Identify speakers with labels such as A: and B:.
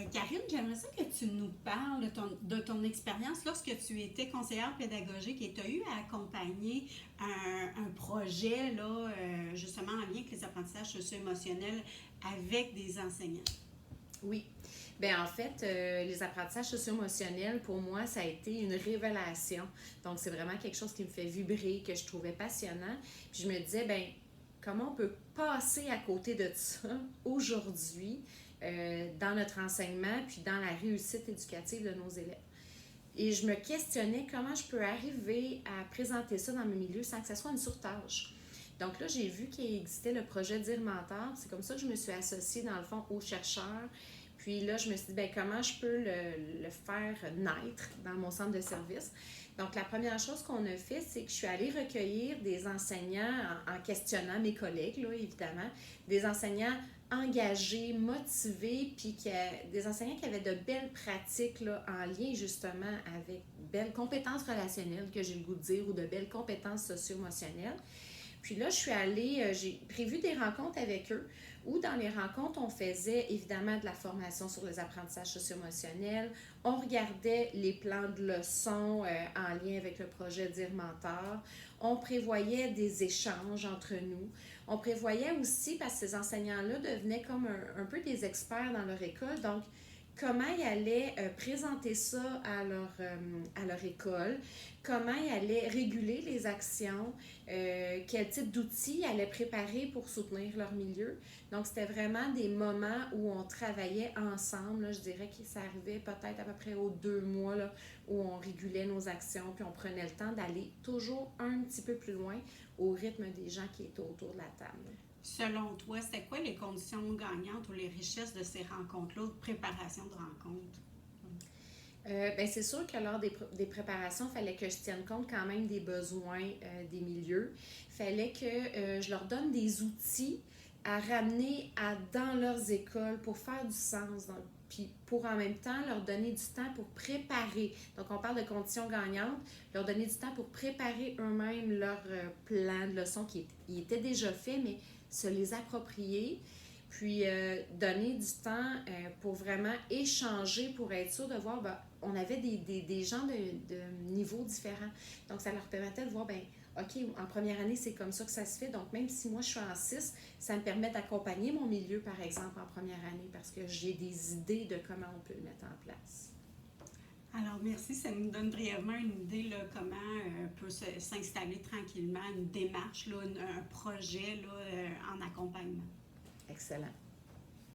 A: Karine, j'aimerais ça que tu nous parles de ton expérience lorsque tu étais conseillère pédagogique et tu as eu à accompagner un projet, là, justement en lien avec les apprentissages socio-émotionnels avec des enseignants.
B: Oui. Bien, en fait, les apprentissages socio-émotionnels, pour moi, ça a été une révélation. Donc, c'est vraiment quelque chose qui me fait vibrer, que je trouvais passionnant. Puis je me disais, bien, comment on peut passer à côté de ça aujourd'hui dans notre enseignement, puis dans la réussite éducative de nos élèves. Et je me questionnais comment je peux arriver à présenter ça dans mes milieux sans que ça soit une surtâche. Donc là, j'ai vu qu'il existait le projet Dire Mentor. C'est comme ça que je me suis associée, dans le fond, aux chercheurs. Puis là, je me suis dit, bien, comment je peux le faire naître dans mon centre de service. Donc, la première chose qu'on a fait, c'est que je suis allée recueillir des enseignants en questionnant mes collègues, là, évidemment, des enseignants engagés, motivés, puis des enseignants qui avaient de belles pratiques là, en lien justement avec belles compétences relationnelles, que j'ai le goût de dire, ou de belles compétences socio-émotionnelles. Puis là, je suis allée, j'ai prévu des rencontres avec eux, où dans les rencontres, on faisait évidemment de la formation sur les apprentissages socio-émotionnels, on regardait les plans de leçons en lien avec le projet Dire Mentor, on prévoyait des échanges entre nous, on prévoyait aussi, parce que ces enseignants-là devenaient comme un peu des experts dans leur école, donc comment ils allaient présenter ça à leur école, comment ils allaient réguler les actions, quel type d'outils ils allaient préparer pour soutenir leur milieu. Donc, c'était vraiment des moments où on travaillait ensemble. Là, je dirais que ça arrivait peut-être à peu près aux 2 mois là, où on régulait nos actions, puis on prenait le temps d'aller toujours un petit peu plus loin au rythme des gens qui étaient autour de la table.
A: Selon toi, c'était quoi les conditions gagnantes ou les richesses de ces rencontres-là, de préparation de rencontres?
B: Ben c'est sûr que lors des préparations, il fallait que je tienne compte quand même des besoins des milieux. Il fallait que je leur donne des outils à ramener dans leurs écoles pour faire du sens. Donc, puis pour en même temps leur donner du temps pour préparer. Donc on parle de conditions gagnantes, leur donner du temps pour préparer eux-mêmes leur plan de leçons qui était déjà fait, mais se les approprier. Puis donner du temps pour vraiment échanger, pour être sûr de voir, ben, on avait des gens de niveaux différents. Donc, ça leur permettait de voir, ben OK, en première année, c'est comme ça que ça se fait. Donc, même si moi, je suis en 6, ça me permet d'accompagner mon milieu, par exemple, en première année, parce que j'ai des idées de comment on peut le mettre en place.
A: Alors, merci. Ça nous donne brièvement une idée là, comment peut s'installer tranquillement une démarche, là, un projet là, en accompagnement.
B: Excellent.